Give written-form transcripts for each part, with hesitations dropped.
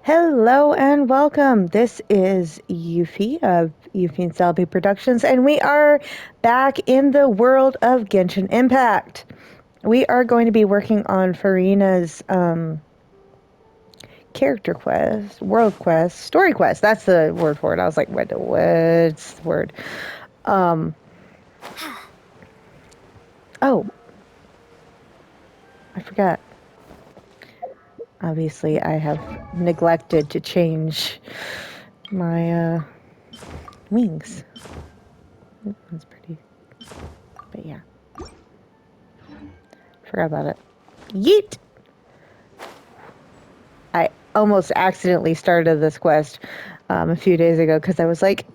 Hello and welcome. This is Yuffie of Yuffie and Selby Productions, and we are back in the world of Genshin Impact. We are going to be working on Furina's character quest, world quest, story quest. That's the word for it. I was like, what's the word? Oh, I forgot. Obviously, I have neglected to change my wings. That's pretty. But yeah. Forgot about it. Yeet! I almost accidentally started this quest a few days ago because I was like,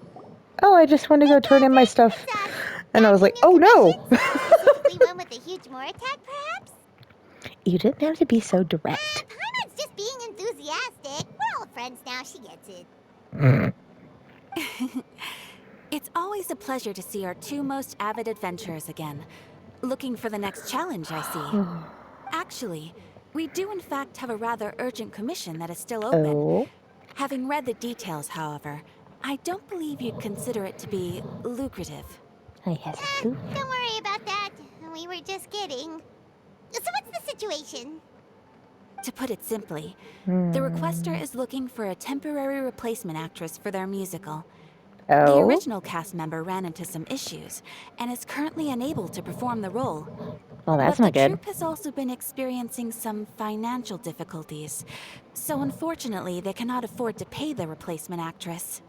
oh, I just want to go turn in my stuff. And I was like, oh no! Specifically one with a huge more attack, perhaps? You didn't have to be so direct. Paimon's just being enthusiastic. We're old friends now, she gets it. It's always a pleasure to see our two most avid adventurers again. Looking for the next challenge, I see. Actually, we do in fact have a rather urgent commission that is still open. Oh. Having read the details, however, I don't believe you'd consider it to be lucrative. I have a clue. Don't worry about that. We were just kidding. So what's the situation? To put it simply, the requester is looking for a temporary replacement actress for their musical. The Oh. original cast member ran into some issues and is currently unable to perform the role. Well, that's but not the good. troupe has also been experiencing some financial difficulties. So unfortunately, they cannot afford to pay the replacement actress.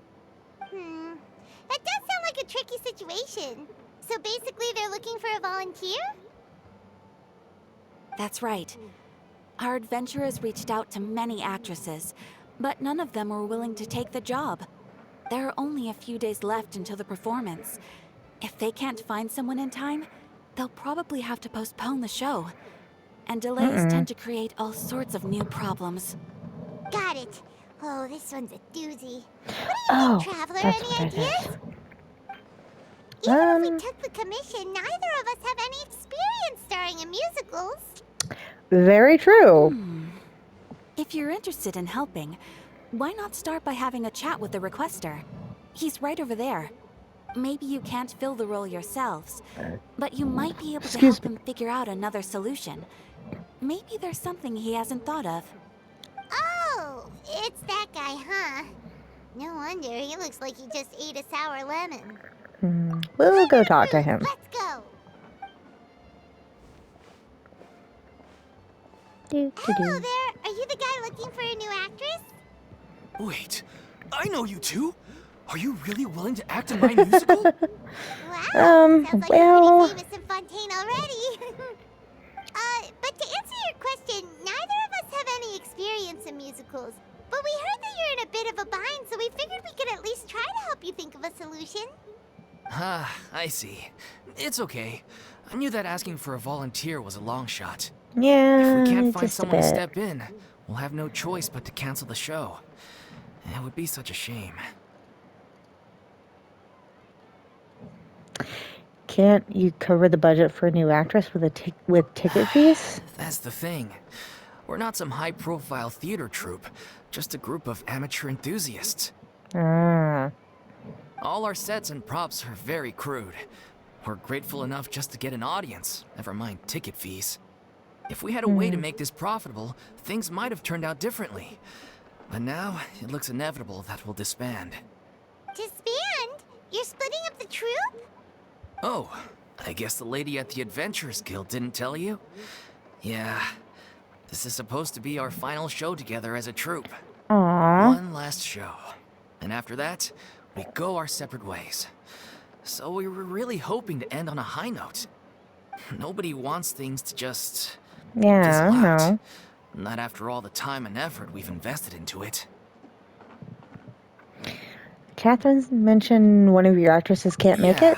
That does sound like a tricky situation. So basically they're looking for a volunteer? That's right. Our adventurers reached out to many actresses, but none of them were willing to take the job. There are only a few days left until the performance. If they can't find someone in time, they'll probably have to postpone the show. And delays tend to create all sorts of new problems. Got it. Oh, this one's a doozy. Oh, Traveler, that's any what it ideas? is. Even if we took the commission, neither of us have any experience starring in musicals. Very true. If you're interested in helping, why not start by having a chat with the requester? He's right over there. Maybe you can't fill the role yourselves, but you might be able to help him figure out another solution. Maybe there's something he hasn't thought of. Oh, it's that guy, huh? No wonder, he looks like he just ate a sour lemon. We'll go talk to him. Let's go. Hello there. Are you the guy looking for a new actress? Wait, I know you two. Are you really willing to act in my musical? Wow, sounds like well- you're pretty famous in Fontaine already. But to answer your question, neither of us have any experience in musicals. But we heard that you're in a bit of a bind, so we figured we could at least try to help you think of a solution. Ah, I see. It's okay. I knew that asking for a volunteer was a long shot. Yeah, If we can't find just a someone to bit. step in, we'll have no choice but to cancel the show. It would be such a shame. Can't you cover the budget for a new actress with with ticket fees? That's the thing. We're not some high-profile theater troupe, just a group of amateur enthusiasts. Ah. All our sets and props are very crude. We're grateful enough just to get an audience, never mind ticket fees. If we had a way to make this profitable, things might have turned out differently. But now, it looks inevitable that we'll disband. Disband? You're splitting up the troupe? Oh, I guess the lady at the Adventurers Guild didn't tell you? Yeah, this is supposed to be our final show together as a troupe. Aww. One last show. And after that, we go our separate ways. So we were really hoping to end on a high note. Nobody wants things to just Yeah, fizzle I out. know. Not after all the time and effort we've invested into it. Catherine mentioned one of your actresses can't make it?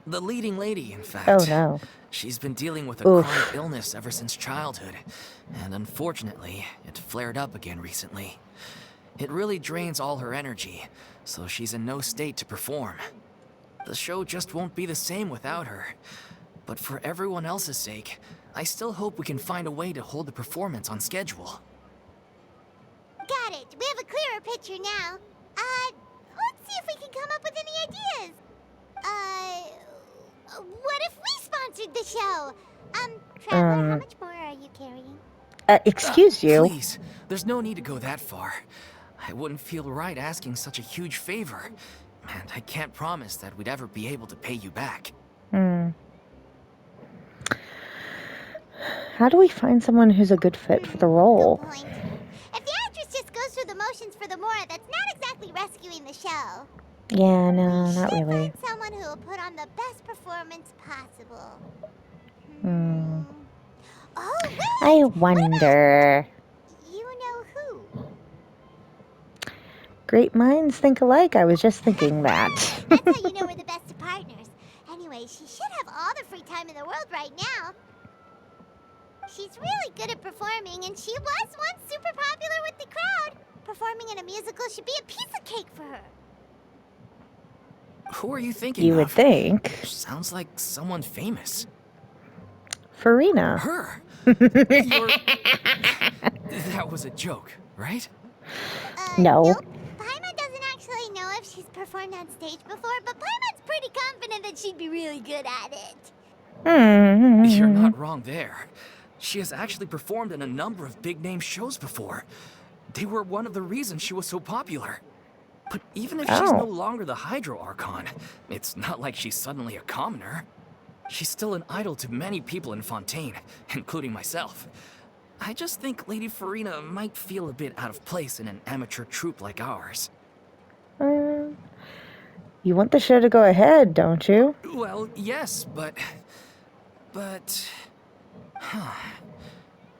The leading lady, in fact. Oh, no. She's been dealing with a chronic illness ever since childhood, and unfortunately, it flared up again recently. It really drains all her energy, so she's in no state to perform. The show just won't be the same without her. But for everyone else's sake, I still hope we can find a way to hold the performance on schedule. Got it. Alright, we have a clearer picture now. Let's see if we can come up with any ideas. What if we sponsored the show? Traveler, how much more are you carrying? Excuse you. Please, there's no need to go that far. I wouldn't feel right asking such a huge favor. And I can't promise that we'd ever be able to pay you back. How do we find someone who's a good fit for the role? Good point. If the actress just goes through the motions for the Mora, that's not exactly rescuing the show. Yeah, no, We not should really. find someone who will put on the best performance possible. Oh, wait! I wonder. You know who? Great minds think alike. I was just thinking that. That's how you know we're the best of partners. Anyway, she should have all the free time in the world right now. She's really good at performing, and she was once super popular with the crowd. Performing in a musical should be a piece of cake for her. Who are you thinking You of? would think. Sounds like someone famous. Furina. Her? That was a joke, right? No. Nope. Paimon doesn't actually know if she's performed on stage before, but Paimon's pretty confident that she'd be really good at it. You're not wrong there. She has actually performed in a number of big-name shows before. They were one of the reasons she was so popular. But even if she's no longer the Hydro Archon, it's not like she's suddenly a commoner. She's still an idol to many people in Fontaine, including myself. I just think Lady Furina might feel a bit out of place in an amateur troupe like ours. You want the show to go ahead, don't you? Well, yes, but...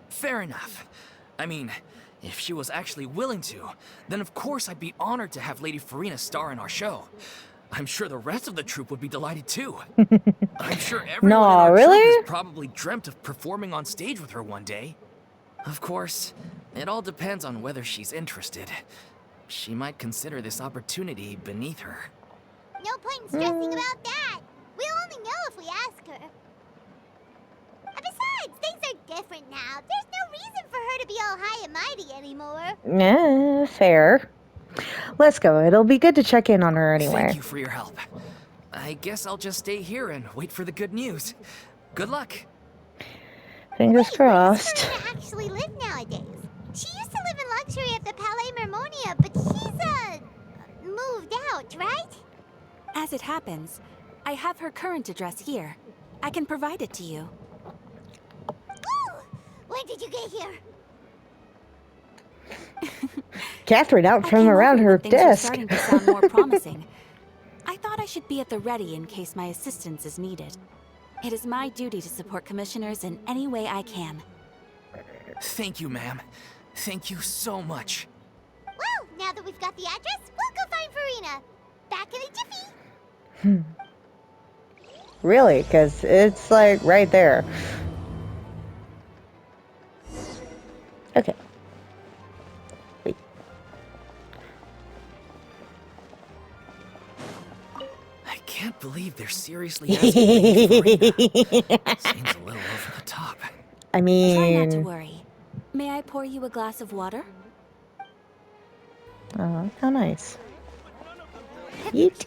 Fair enough. I mean, if she was actually willing to, then of course I'd be honored to have Lady Furina star in our show. I'm sure the rest of the troupe would be delighted too. I'm sure everyone in our really? troupe has probably dreamt of performing on stage with her one day. Of course, it all depends on whether she's interested. She might consider this opportunity beneath her. No point in stressing about that. We'll only know if we ask her. And besides, things are different now. There's no reason for her to be all high and mighty anymore. Fair. Let's go. It'll be good to check in on her anyway. Thank you for your help. I guess I'll just stay here and wait for the good news. Good luck. Fingers Where does crossed. Furina actually live nowadays? She used to live in luxury at the Palais Mermonia, but she's, moved out, right? As it happens, I have her current address here. I can provide it to you. Ooh! When did you get here? Catherine out I from came around over her when things were desk. starting to sound more promising. I thought I should be at the ready in case my assistance is needed. It is my duty to support commissioners in any way I can. Thank you, ma'am. Thank you so much. Well, now that we've got the address, we'll go find Furina. Back in a jiffy. Really? Because it's like right there. Okay. Wait. I can't believe they're seriously asking Lady Furina. Seems a little over the top. I Try not to mean, worry. May I pour you a glass of water? oh, how nice. Yeet.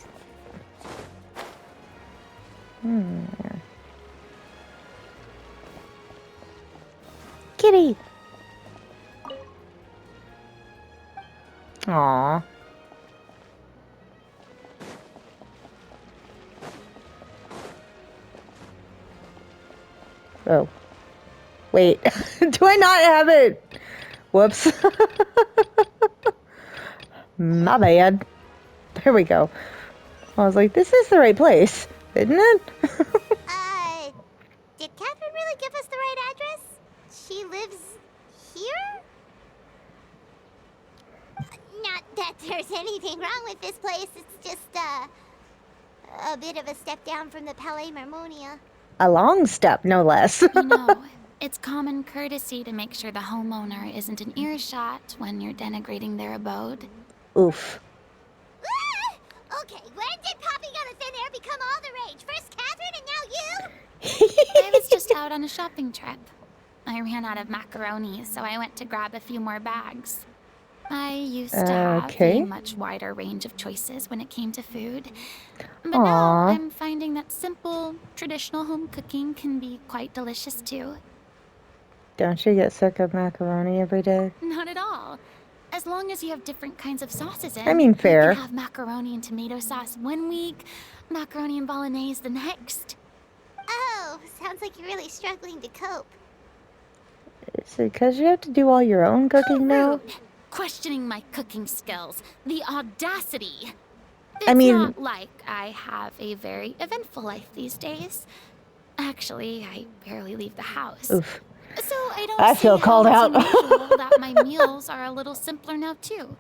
Kitty. Aww. Oh. Wait. Do I not have it? Whoops. My bad. There we go. I was like, this is the right place, isn't it? Did Catherine really give us the right address? She lives here? Not that there's anything wrong with this place. It's just, a bit of a step down from the Palais Mermonia. A long step, no less. You know, it's common courtesy to make sure the homeowner isn't an earshot when you're denigrating their abode. Oof. Ah! Okay, when did popping out of thin air become all the rage? First Catherine and now you? I was just out on a shopping trip. I ran out of macaroni, so I went to grab a few more bags. I used to have a Okay. much wider range of choices when it came to food. But now Aw. I'm finding that simple, traditional home cooking can be quite delicious too. Don't you get sick of macaroni every day? Not at all. As long as you have different kinds of sauces in, I mean, you fair. can have macaroni and tomato sauce one week, macaroni and bolognese the next. Oh, sounds like you're really struggling to cope. Is it because you have to do all your own cooking now? Rude. Questioning my cooking skills. The audacity. It's I mean- not like I have a very eventful life these days. Actually, I barely leave the house. Oof. So I don't I see feel how called it's out. unusual that my meals are a little simpler now too.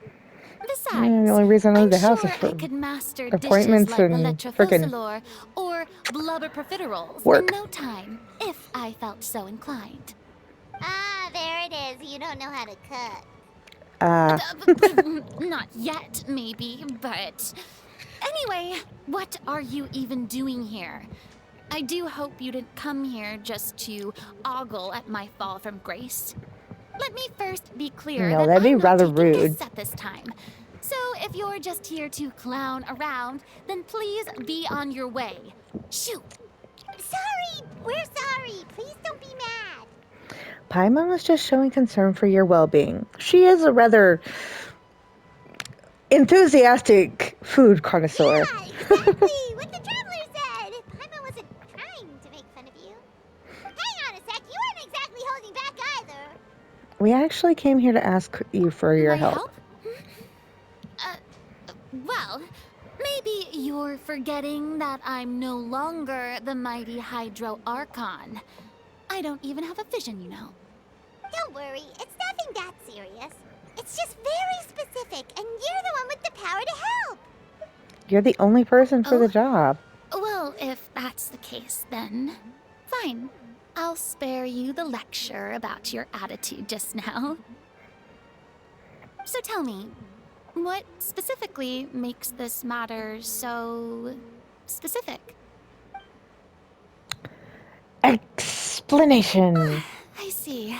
Besides, the only reason I leave I'm the house sure is for I could master appointments dishes like and leche frickin' focilor or blubber profiteroles in work. no time, if I felt so inclined. Ah, there it is. You don't know how to cook. Not yet, maybe, but... Anyway, what are you even doing here? I do hope you didn't come here just to ogle at my fall from grace. Let me first be clear No, that that'd be I'm not rather taking rude. guests at this time. So if you're just here to clown around, then please be on your way. Shoot! Sorry, we're sorry. Please don't be mad. Paimon was just showing concern for your well-being. She is a rather enthusiastic food connoisseur. Yeah, exactly what the traveler said. Paimon wasn't trying to make fun of you. Hang on a sec. You weren't exactly holding back either. We actually came here to ask you for your My help. Well, maybe you're forgetting that I'm no longer the mighty Hydro Archon. I don't even have a vision, you know. Don't worry, it's nothing that serious. It's just very specific, and you're the one with the power to help. You're the only person for Oh? the job. Well, if that's the case, then fine. I'll spare you the lecture about your attitude just now. So tell me, what specifically makes this matter so specific? Explanation. I see.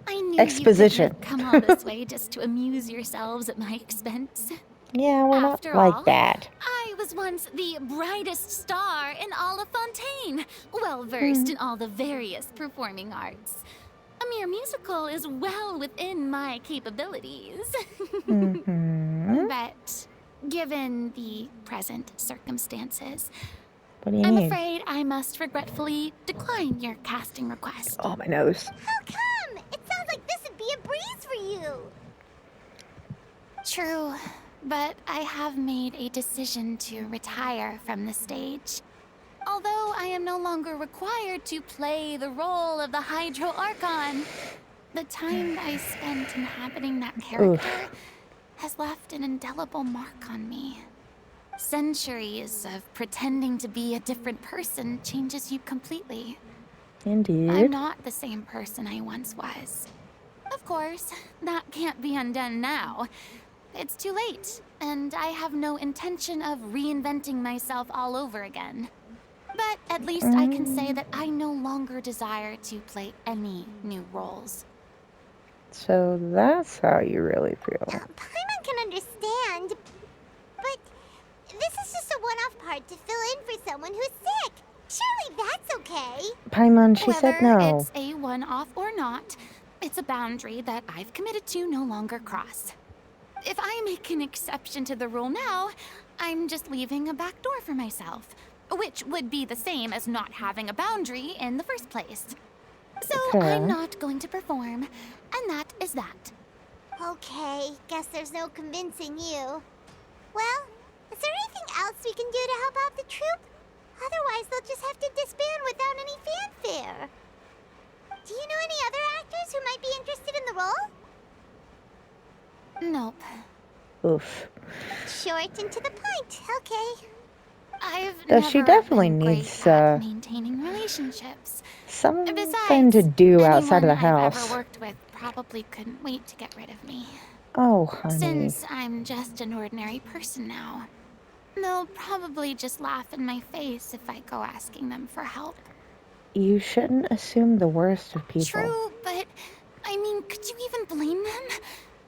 I knew Exposition. you didn't come all this way just to amuse yourselves at my expense. Yeah, we're not After like all, that. I was once the brightest star in all of Fontaine, well versed in all the various performing arts. A mere musical is well within my capabilities. Mm-hmm. But given the present circumstances, What do you I'm need? afraid I must regretfully decline your casting request. Oh, my nose. How come? It sounds like this would be a breeze for you. True, but I have made a decision to retire from the stage. Although I am no longer required to play the role of the Hydro Archon, the time I spent inhabiting that character has left an indelible mark on me. Centuries of pretending to be a different person changes you completely. I'm Indeed. not the same person I once was. Of course, that can't be undone now. It's too late, and I have no intention of reinventing myself all over again. But at least I can say that I no longer desire to play any new roles. So that's how you really feel. Paimon can understand, but this is just a one-off part to fill in for someone who's sick. Surely that's okay. Paimon, she said Whether no. it's a one-off or not, it's a boundary that I've committed to no longer cross. If I make an exception to the rule now, I'm just leaving a back door for myself, which would be the same as not having a boundary in the first place. So Okay. I'm not going to perform, and that is that. Okay, guess there's no convincing you. Well, is there anything else we can do to help out the troupe? Otherwise, they'll just have to disband without any fanfare. Do you know any other actors who might be interested in the role? Nope. Oof. Short and to the point. Okay. I've She never definitely been needs, great at maintaining relationships. Something Besides, to do outside of the anyone I've house. ever worked with probably couldn't wait to get rid of me. Oh, honey. Since I'm just an ordinary person now, they'll probably just laugh in my face if I go asking them for help. You shouldn't assume the worst of people. True, but I mean, could you even blame them?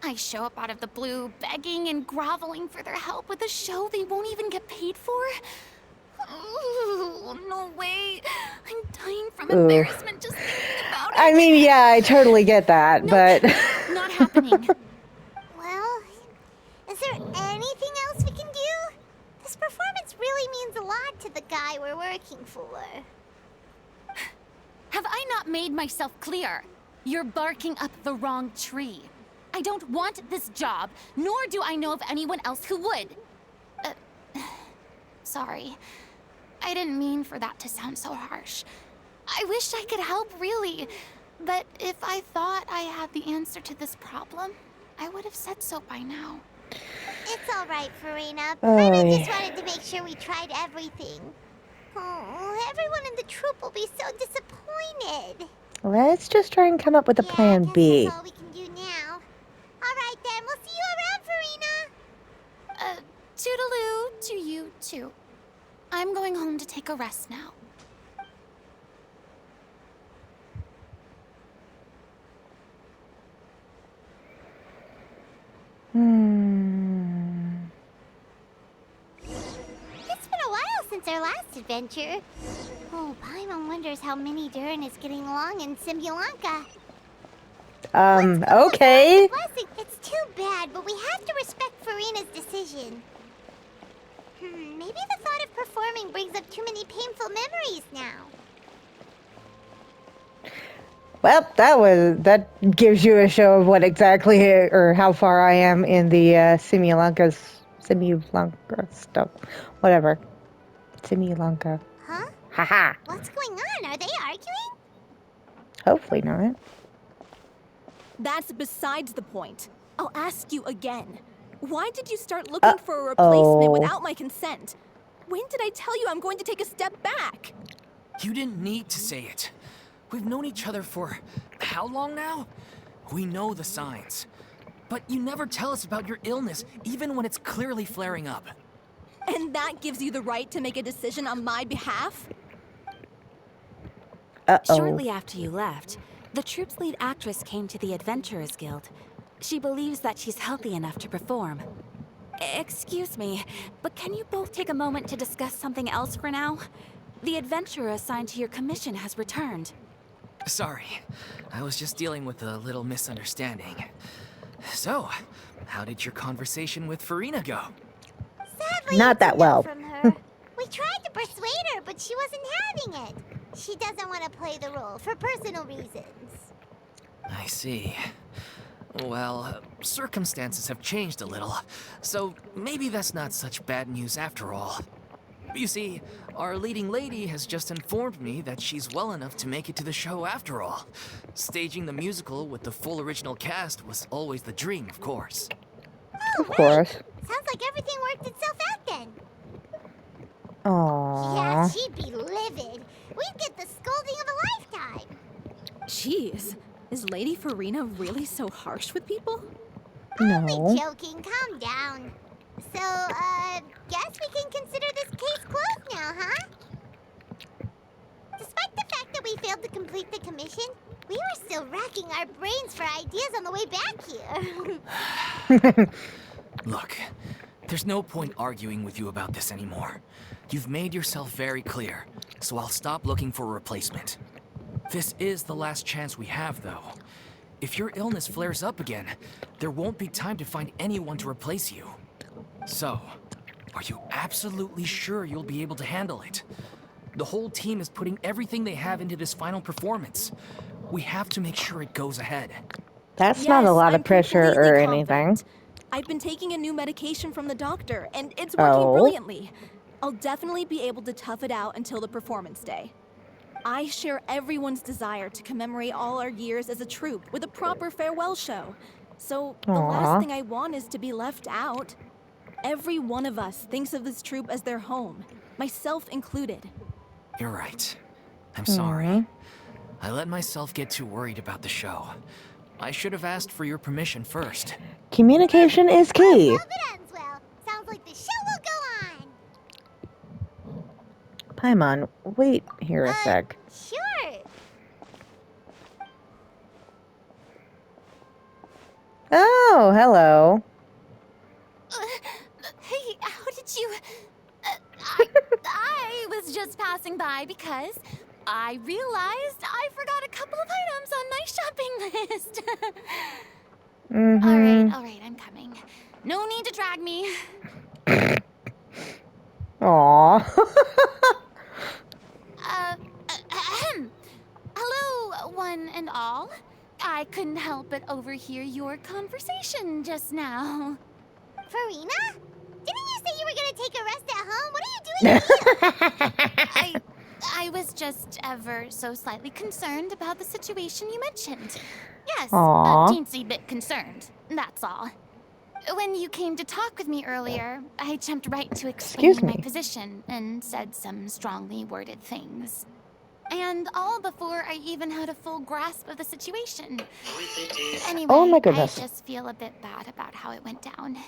I show up out of the blue, begging and groveling for their help with a show they won't even get paid for? Oh, no way. I'm dying from embarrassment just thinking about it. I mean, yeah, I totally get that, Nope, but... not happening. Well, is there anything else we can do? This performance really means a lot to the guy we're working for. Have I not made myself clear? You're barking up the wrong tree. I don't want this job, nor do I know of anyone else who would. Sorry. I didn't mean for that to sound so harsh. I wish I could help, really. But if I thought I had the answer to this problem, I would have said so by now. It's all right, Furina. Oh, Paimon yeah. just wanted to make sure we tried everything. Oh, everyone in the troupe will be so disappointed. Let's just try and come up with a plan I guess B. that's all we can do now. All right, then. We'll see you around, Furina. Toodaloo to you, too. I'm going home to take a rest now. It's been a while since our last adventure. Oh, Paimon wonders how Minnie Durin is getting along in Simulanka. Okay. Blessing. It's too bad, but we have to respect Furina's decision. Maybe the thought of performing brings up too many painful memories now. Well, that gives you a show of what exactly or how far I am in the Simulanka stuff. Whatever. Simulanka. Huh? Haha. What's going on? Are they arguing? Hopefully not. That's besides the point. I'll ask you again. Why did you start looking for a replacement without my consent? When did I tell you I'm going to take a step back? You didn't need to say it. We've known each other for how long now? We know the signs. But you never tell us about your illness, even when it's clearly flaring up. And that gives you the right to make a decision on my behalf? Shortly after you left, the troupe's lead actress came to the Adventurers Guild. She believes that she's healthy enough to perform. Excuse me, but can you both take a moment to discuss something else for now? The adventurer assigned to your commission has returned. Sorry, I was just dealing with a little misunderstanding. So, how did your conversation with Furina go? Sadly, Not it's that a no well. from her. We tried to persuade her, but she wasn't having it. She doesn't want to play the role for personal reasons. I see. Well, circumstances have changed a little, so maybe that's not such bad news after all. You see, our leading lady has just informed me that she's well enough to make it to the show after all. Staging the musical with the full original cast was always the dream, of course. Oh, Of course. Sounds like everything worked itself out then. Yeah, Aww. she'd be livid. We'd get the scolding of a lifetime. Jeez, is Lady Furina really so harsh with people? Only No. joking. Calm down. So, guess we can consider this case closed now, huh? Despite the fact that we failed to complete the commission, we were still racking our brains for ideas on the way back here. Look, there's no point arguing with you about this anymore. You've made yourself very clear, so I'll stop looking for a replacement. This is the last chance we have, though. If your illness flares up again, there won't be time to find anyone to replace you. So, are you absolutely sure you'll be able to handle it? The whole team is putting everything they have into this final performance. We have to make sure it goes ahead. That's not a lot I'm of pressure or completely anything. confident. I've been taking a new medication from the doctor, and it's working brilliantly. I'll definitely be able to tough it out until the performance day. I share everyone's desire to commemorate all our years as a troupe with a proper farewell show. So the last thing I want is to be left out. Every one of us thinks of this troupe as their home, myself included. You're right. I'm sorry. I let myself get too worried about the show. I should have asked for your permission first. Communication is key. Hope it ends well. Sounds like the show will go on. Paimon, wait here a sec. Sure. Oh, hello. Hey, how did you... I was just passing by because I realized I forgot a couple of items on my shopping list. Mm-hmm. All right, I'm coming. No need to drag me. Aw. Ahem. Hello, one and all. I couldn't help but overhear your conversation just now. Furina? Didn't you say you were gonna take a rest at home? What are you doing here? I was just ever so slightly concerned about the situation you mentioned. Yes, a Aw. teensy bit concerned, that's all. When you came to talk with me earlier, I jumped right to Excuse explaining my me. position and said some strongly worded things. And all before I even had a full grasp of the situation. Anyway, Oh my I goodness. just feel a bit bad about how it went down.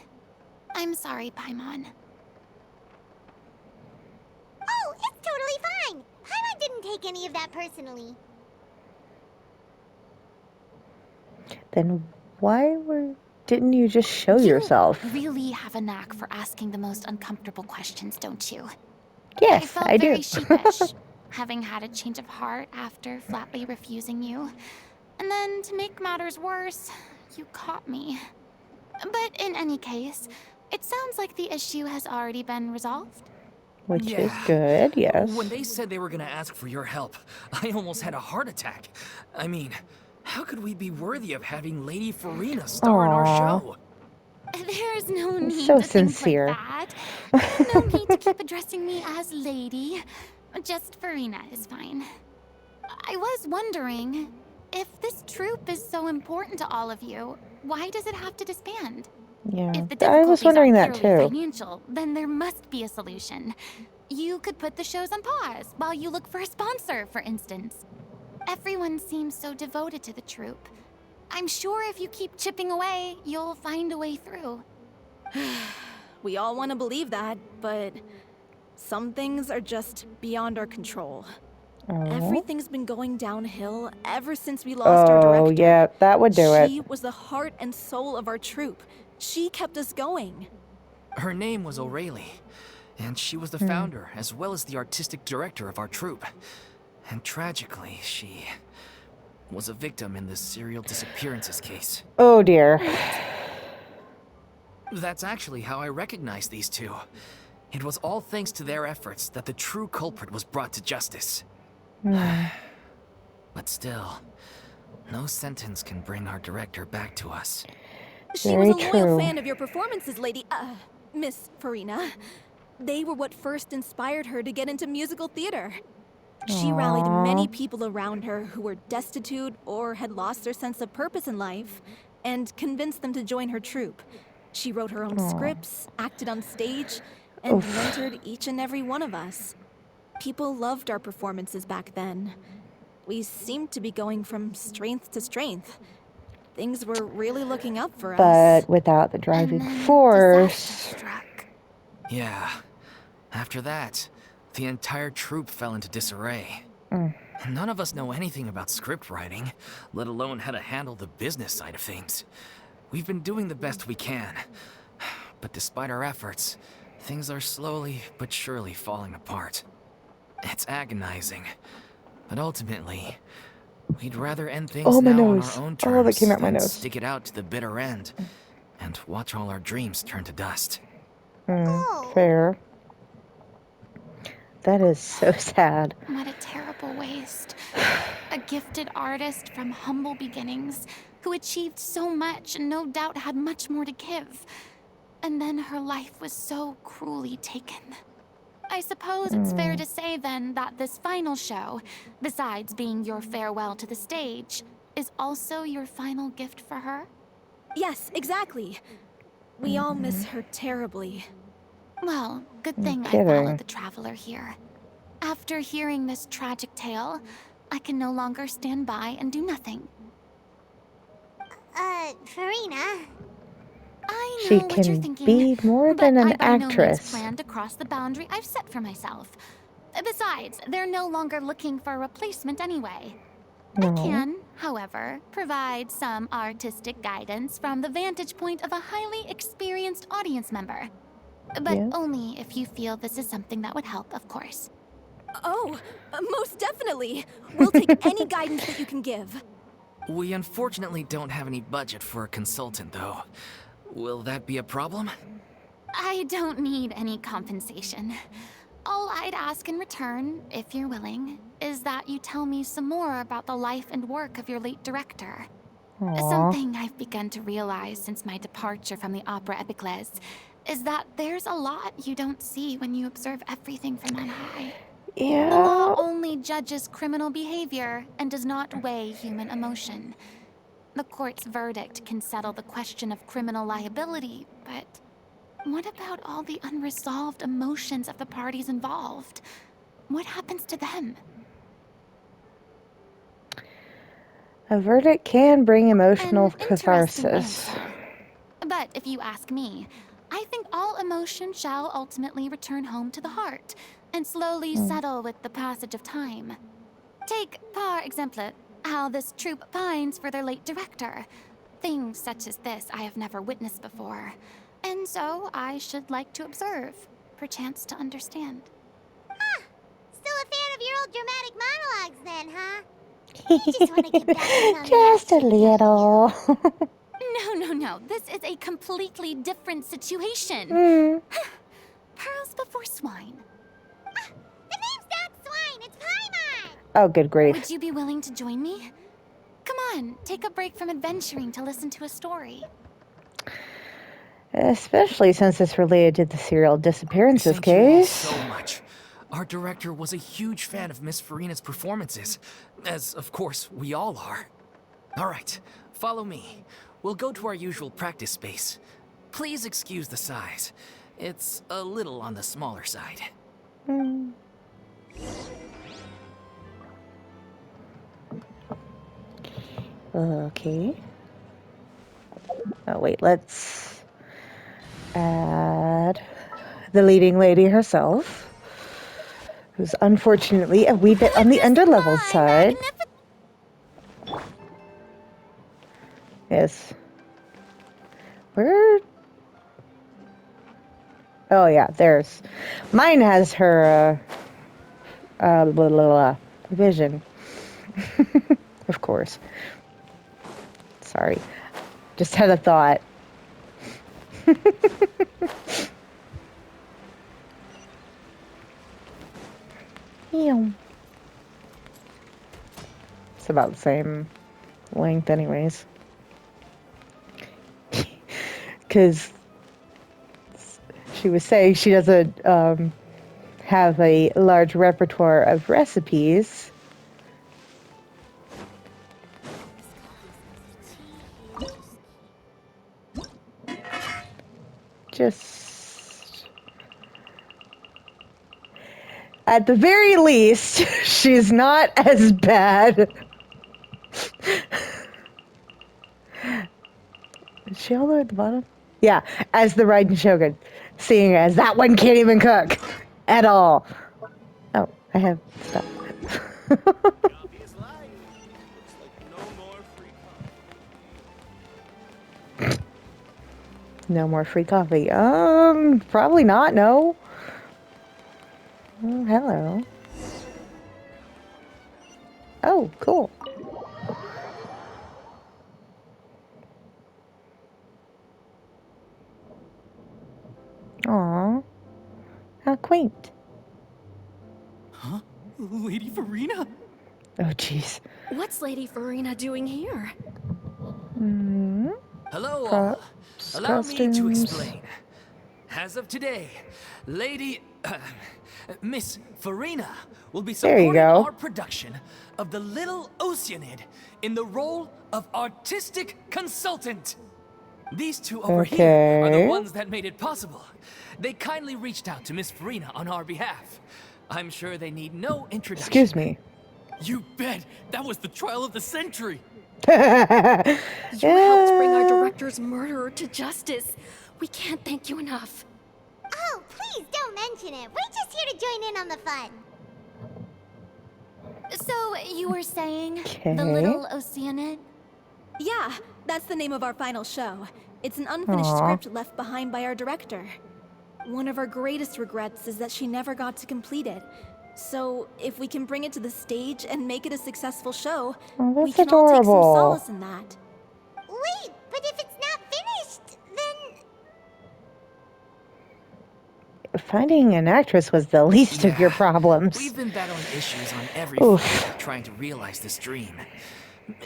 I'm sorry, Paimon. Oh, it's totally fine. Paimon didn't take any of that personally. Then didn't you just show yourself? You really have a knack for asking the most uncomfortable questions, don't you? I Yes, felt I very do. sheepish, having had a change of heart after flatly refusing you. And then, to make matters worse, you caught me. But in any case, it sounds like the issue has already been resolved. Which is Yeah. good, yes. When they said they were gonna ask for your help, I almost had a heart attack. I mean, how could we be worthy of having Lady Furina star in our Aw. show? There's no need So to think like sincere. that. No need to keep addressing me as lady. Just Furina is fine. I was wondering, if this troupe is so important to all of you, why does it have to disband? Yeah. If the I was difficulties wondering are that purely too. financial, then there must be a solution. You could put the shows on pause while you look for a sponsor, for instance. Everyone seems so devoted to the troupe. I'm sure if you keep chipping away, you'll find a way through. We all want to believe that, but some things are just beyond our control. Oh. Everything's been going downhill ever since we lost our director. Oh, yeah, that would do She it. was the heart and soul of our troupe. She kept us going. Her name was O'Reilly, and she was the founder as well as the artistic director of our troupe. And tragically, she was a victim in the serial disappearances case. Oh dear. That's actually how I recognized these two. It was all thanks to their efforts that the true culprit was brought to justice. But still, no sentence can bring our director back to us. She Very was a loyal true. fan of your performances, Miss Furina. They were what first inspired her to get into musical theater. She rallied many people around her who were destitute or had lost their sense of purpose in life, and convinced them to join her troupe. She wrote her own scripts, acted on stage, and mentored each and every one of us. People loved our performances back then. We seemed to be going from strength to strength. Things were really looking up for us. But without the driving And then force. disaster struck. Yeah. After that, the entire troupe fell into disarray. None of us know anything about script writing, let alone how to handle the business side of things. We've been doing the best we can. But despite our efforts, things are slowly but surely falling apart. It's agonizing. But ultimately, we'd rather end things Oh, my now on nose. our own Oh, terms that came out my than nose. stick it out to the bitter end and watch all our dreams turn to dust. Oh. Fair. That is so sad. What a terrible waste. A gifted artist from humble beginnings who achieved so much and no doubt had much more to give. And then her life was so cruelly taken. I suppose it's fair to say then that this final show, besides being your farewell to the stage, is also your final gift for her? Yes, exactly. We all miss her terribly. Well, good thing I kidding. followed the traveler here. After hearing this tragic tale, I can no longer stand by and do nothing. Furina. I She know what you're can thinking, be more but than an I by no means actress. plan to cross the boundary I've set for myself. Besides, they're no longer looking for a replacement anyway. I No. can, however, provide some artistic guidance from the vantage point of a highly experienced audience member. But Yes. only if you feel this is something that would help, of course. Oh, most definitely. We'll take any guidance that you can give. We unfortunately don't have any budget for a consultant, though. Will that be a problem? I don't need any compensation. All I'd ask in return, if you're willing, is that you tell me some more about the life and work of your late director. Aw. Something I've begun to realize since my departure from the Opera Epiclese is that there's a lot you don't see when you observe everything from on high. The law Yeah. only judges criminal behavior and does not weigh human emotion. The court's verdict can settle the question of criminal liability, but what about all the unresolved emotions of the parties involved? What happens to them? A verdict can bring emotional An interesting catharsis. answer. But if you ask me, I think all emotion shall ultimately return home to the heart and slowly settle with the passage of time. Take, par exemple, how this troupe pines for their late director. Things such as this I have never witnessed before. And so I should like to observe, perchance to understand. Still a fan of your old dramatic monologues then, huh? You just want to get back in on the Just a action, don't you? little. No. This is a completely different situation. Hmm. Pearls before swine. The name's not Swine, it's Paimon! Oh, good grief. Would you be willing to join me? Come on, take a break from adventuring to listen to a story. Especially since it's related to the serial disappearances Thank you all case. so much. Our director was a huge fan of Miss Furina's performances, as of course we all are. All right, follow me. We'll go to our usual practice space. Please excuse the size. It's a little on the smaller side. Hmm. Okay. Oh, wait, let's add the leading lady herself, who's unfortunately a wee bit on the underleveled side. Yes. Where? Oh, yeah, there's... Mine has her, vision. Of course. Sorry. Just had a thought. Ew. It's about the same length anyways. Because she was saying she doesn't have a large repertoire of recipes. Just... At the very least, she's not as bad. Is she all the way at the bottom? Yeah, as the Raiden Shogun. Seeing as that one can't even cook. At all. Oh, I have stuff. No more free coffee. Probably not, no. Oh, hello. Oh, cool. Aw. How quaint. Huh? Lady Furina? Oh, jeez. What's Lady Furina doing here? Hmm. Hello all. Props, Allow me to costumes. explain. As of today, Lady... Miss Furina will be There you supporting go. our production of The Little Oceanid in the role of artistic consultant. These two over here are the Okay. ones that made it possible. They kindly reached out to Miss Furina on our behalf. I'm sure they need no introduction. Excuse me. You bet! That was the trial of the century! You helped bring our Yeah. director's murderer to justice. We can't thank you enough. Oh, please don't mention it. We're just here to join in on the fun. So, you were saying Okay. the little Oceanid? Yeah, that's the name of our final show. It's an unfinished Aw. script left behind by our director. One of our greatest regrets is that she never got to complete it. So, if we can bring it to the stage and make it a successful show, Oh, we that's can all take some adorable. solace in that. Wait, but if it's not finished, then... Finding an actress was the least of your Yeah, problems. We've been battling issues on every Oof. front trying to realize this dream.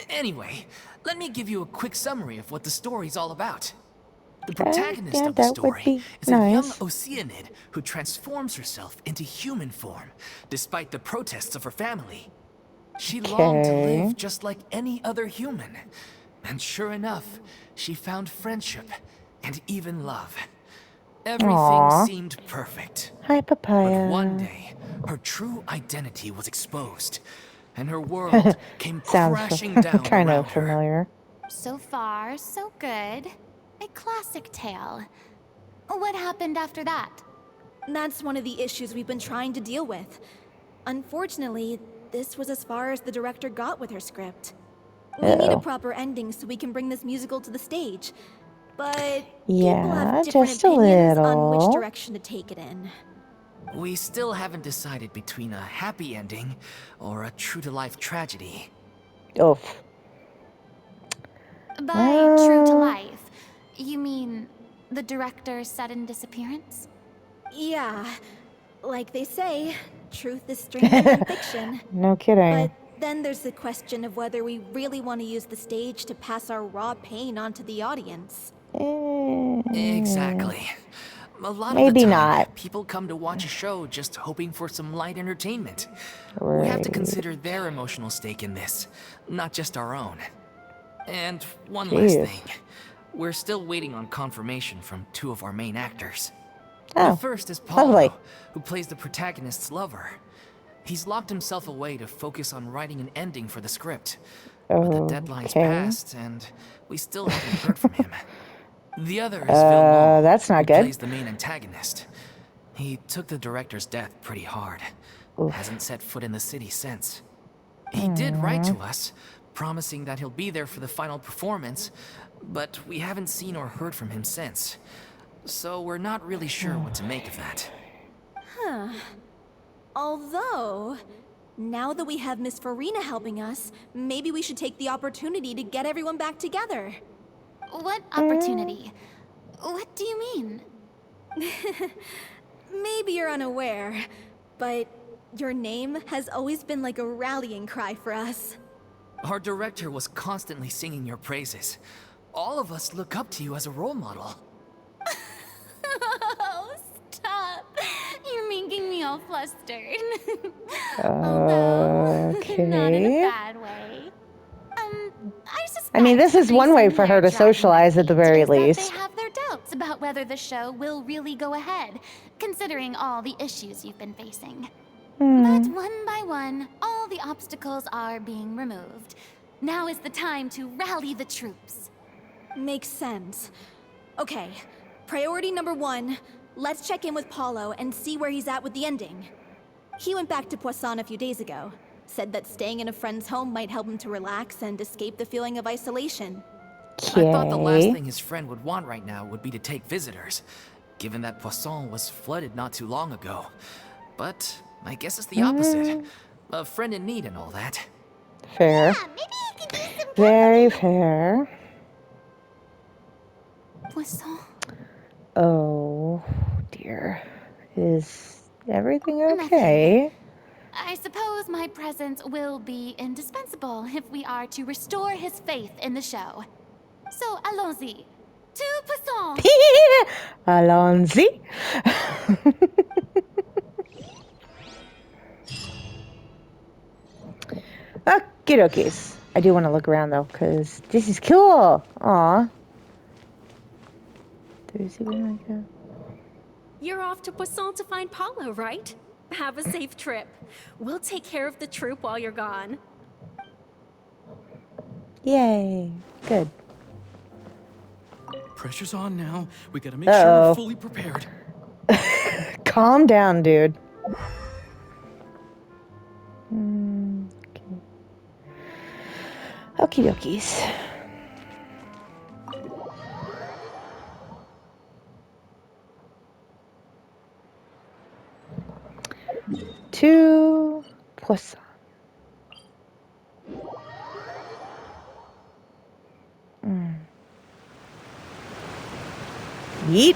Anyway, let me give you a quick summary of what the story's all about. The protagonist yeah, of the that would story be is a young nice. Oceanid who transforms herself into human form, despite the protests of her family. She longed to Okay. live just like any other human. And sure enough, she found friendship and even love. Everything Aw. seemed perfect. Hi, Papaya. But one day, her true identity was exposed, and her world came Sounds crashing down kind around of her. familiar. So far, so good. A classic tale. What happened after that? That's one of the issues we've been trying to deal with. Unfortunately, this was as far as the director got with her script. We need a Uh-oh. proper ending so we can bring this musical to the stage. But Yeah, people have different just a opinions on which little. direction to take it in. We still haven't decided between a happy ending or a true-to-life tragedy. Oof. By true to life, you mean the director's sudden disappearance? Yeah, like they say, truth is stranger than fiction. No kidding. But then there's the question of whether we really want to use the stage to pass our raw pain onto the audience. Exactly. A lot of Maybe the time, not. people come to watch a show just hoping for some light entertainment. We have to Right. consider their emotional stake in this, not just our own. And one last Jeez. thing. We're still waiting on confirmation from two of our main actors. Oh, The first is Paulo, lovely. who plays the protagonist's lover. He's locked himself away to focus on writing an ending for the script. But the deadline's Okay. passed, and we still haven't heard from him. The other is Vilmont, that's not who good. plays the main antagonist. He took the director's death pretty hard. Oof. Hasn't set foot in the city since. He did write to us, promising that he'll be there for the final performance, but we haven't seen or heard from him since. So we're not really sure what to make of that. Although, now that we have Miss Furina helping us, maybe we should take the opportunity to get everyone back together. What opportunity? What do you mean? Maybe you're unaware, but your name has always been like a rallying cry for us. Our director was constantly singing your praises. All of us look up to you as a role model. Oh, stop. You're making me all flustered. Although, not in a Okay. bad way. I suspect I mean, this the is one way reason for her they're to dragging socialize their at the feet very is that least. They have their doubts about whether the show will really go ahead, considering all the issues you've been facing. But one by one, all the obstacles are being removed. Now is the time to rally the troops. Makes sense. Okay, priority number 1, let's check in with Paulo and see where he's at with the ending. He went back to Poisson a few days ago. Said that staying in a friend's home might help him to relax and escape the feeling of isolation. I thought the last Okay. thing his friend would want right now would be to take visitors, given that Poisson was flooded not too long ago. But I guess it's the opposite. A friend in need and all that. Fair. Yeah, maybe he could use some Very company. fair. Poisson. Oh, dear. Is everything Nothing. okay? I suppose my presence will be indispensable if we are to restore his faith in the show. So, allons-y. To Poisson! Alonzi. Okie dokies. I do want to look around though, because this is cool. Aw. Do you see what I got? You're off to Poisson to find Paulo, right? Have a safe trip. We'll take care of the troop while you're gone. Yay. Good. Pressure's on now. We gotta make sure we're fully prepared. Calm down, dude. Okie dokies. Two poissons. Yeet.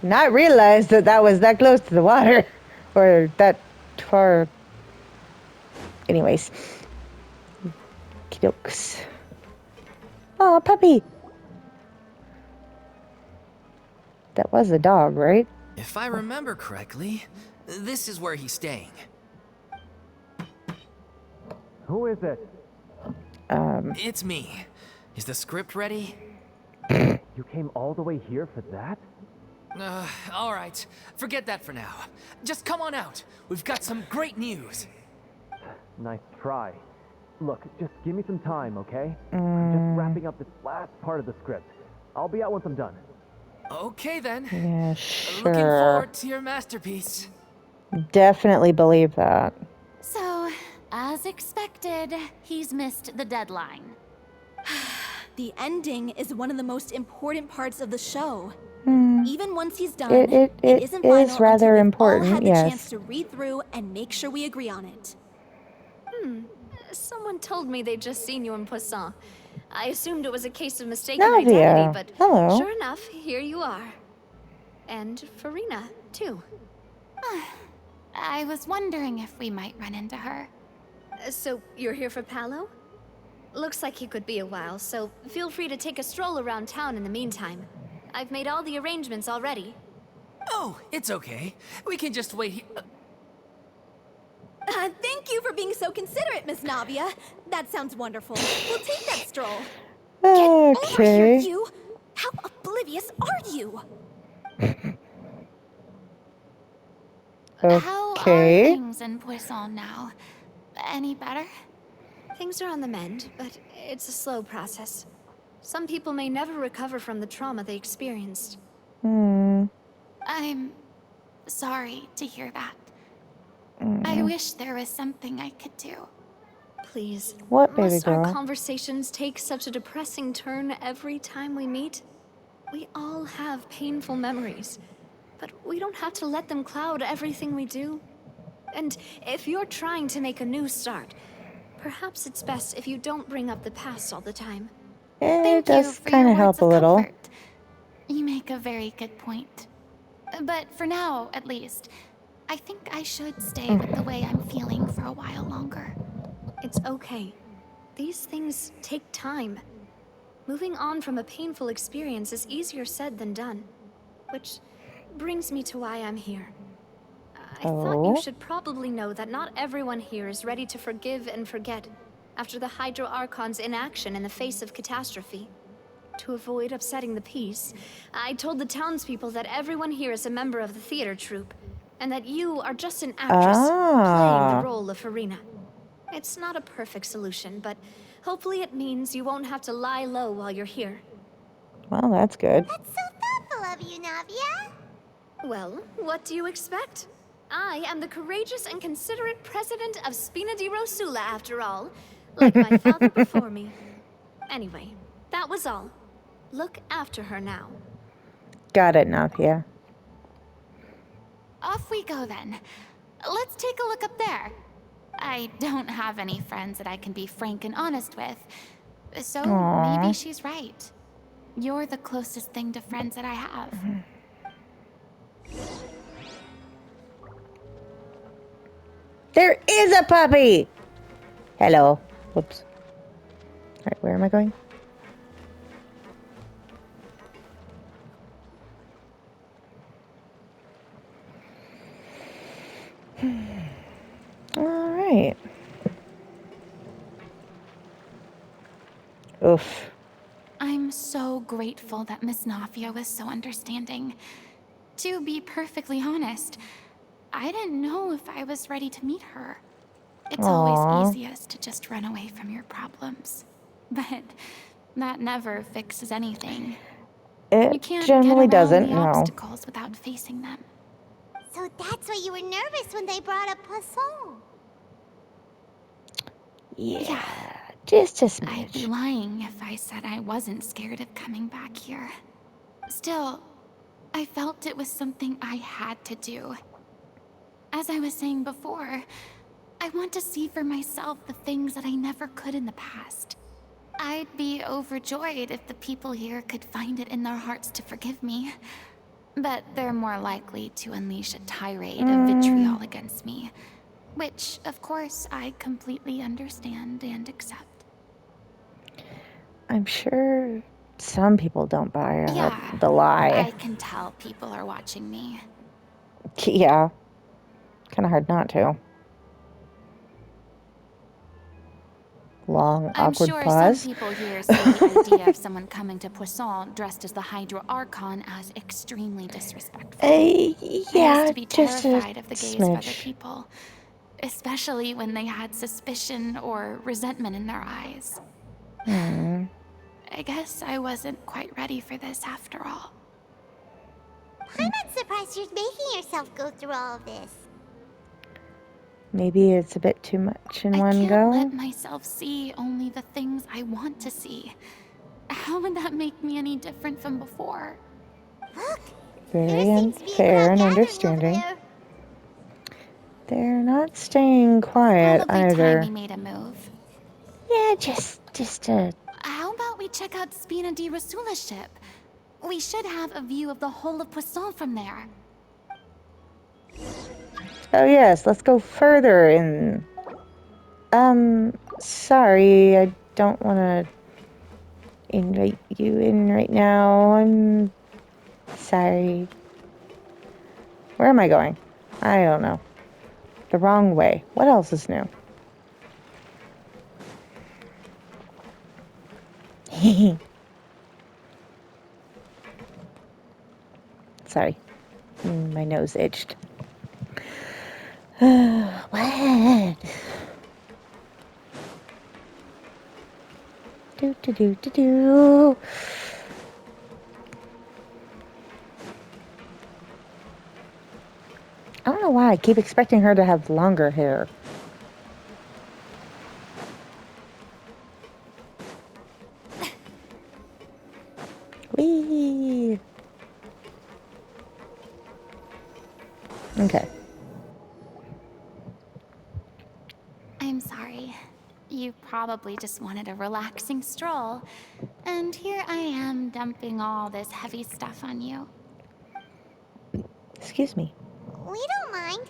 Did not realize that that was that close to the water. Or that far. Anyways. Okey-dokes. Oh, puppy. That was a dog, right? If I remember correctly, this is where he's staying. Who is it? It's me. Is the script ready? You came all the way here for that? All right. Forget that for now. Just come on out. We've got some great news. Nice try. Look, just give me some time, okay? I'm just wrapping up this last part of the script. I'll be out once I'm done. Okay then. Yeah, Looking sure. forward to your masterpiece. Definitely believe that. So, as expected, he's missed the deadline. The ending is one of the most important parts of the show. Hmm. Even once he's done, It isn't is final rather until important, we've all had the yes. chance to read through and make sure we agree on it. Someone told me they'd just seen you in Poisson. I assumed it was a case of mistaken Nadia, identity, but hello. sure enough, here you are. And Furina, too. I was wondering if we might run into her. So, you're here for Paolo? Looks like he could be a while, so feel free to take a stroll around town in the meantime. I've made all the arrangements already. Oh, it's okay. We can just wait here. Thank you for being so considerate, Miss Navia. That sounds wonderful. We'll take that stroll. Over here, Okay. you! How oblivious are you? How are Okay. things in Poisson now? Any better? Things are on the mend, but it's a slow process. Some people may never recover from the trauma they experienced. I'm sorry to hear that. I wish there was something I could do. Please. What, baby Must our girl? conversations take such a depressing turn every time we meet? We all have painful memories, but we don't have to let them cloud everything we do. And if you're trying to make a new start, perhaps it's best if you don't bring up the past all the time. It Thank you does for kind your of help words a of little. comfort. You make a very good point. But for now, at least, I think I should stay with the way I'm feeling for a while longer. It's okay. These things take time. Moving on from a painful experience is easier said than done. Which brings me to why I'm here. I thought you Oh. should probably know that not everyone here is ready to forgive and forget after the Hydro Archon's inaction in the face of catastrophe. To avoid upsetting the peace, I told the townspeople that everyone here is a member of the theater troupe, and that you are just an actress playing the role of Furina. It's not a perfect solution, but hopefully it means you won't have to lie low while you're here. Well, that's good. That's so thoughtful of you, Navia. Well, what do you expect? I am the courageous and considerate president of Spina di Rosula, after all, like my father before me. Anyway, that was all. Look after her now. Got it, Navia. Off we go then. Let's take a look up there. I don't have any friends that I can be frank and honest with. So Aww. maybe she's right. You're the closest thing to friends that I have. There is a puppy! Hello. Whoops. Alright, where am I going? Alright. Oof. I'm so grateful that Miss Nafia was so understanding. To be perfectly honest, I didn't know if I was ready to meet her. It's Aw. always easiest to just run away from your problems. But that never fixes anything. It You can't get generally around doesn't, the no. obstacles without facing them. So that's why you were nervous when they brought up Poisson. Yeah, just a I'd be smidge. lying if I said I wasn't scared of coming back here. Still, I felt it was something I had to do. As I was saying before, I want to see for myself the things that I never could in the past. I'd be overjoyed if the people here could find it in their hearts to forgive me. But they're more likely to unleash a tirade of vitriol against me. Which, of course, I completely understand and accept. I'm sure some people don't buy Yeah, the lie. I can tell people are watching me. Yeah, kind of hard not to. Long, I'm awkward sure pause. some people here see the idea of someone coming to Poisson dressed as the Hydro Archon as extremely disrespectful. I used Yeah, to be just a terrified of the gaze of other smidge. people, especially when they had suspicion or resentment in their eyes. I guess I wasn't quite ready for this after all. I'm not surprised you're making yourself go through all of this. Maybe it's a bit too much in I one can't go. let myself see only the things I want to see. How would that make me any different from before? Look, Very there seems to be a fair crowd and gathering over understanding. there. They're not staying quiet Probably time either. we made a move. Yeah, just a... How about we check out Spina di Rasula's ship? We should have a view of the whole of Poisson from there. Oh yes, let's go further in... Sorry, I don't want to invite you in right now. I'm sorry. Where am I going? I don't know. The wrong way. What else is new? Sorry. My nose itched. What? Do. I don't know why I keep expecting her to have longer hair. Whee! Okay. I'm sorry. You probably just wanted a relaxing stroll. And here I am dumping all this heavy stuff on you. Excuse me. We don't mind.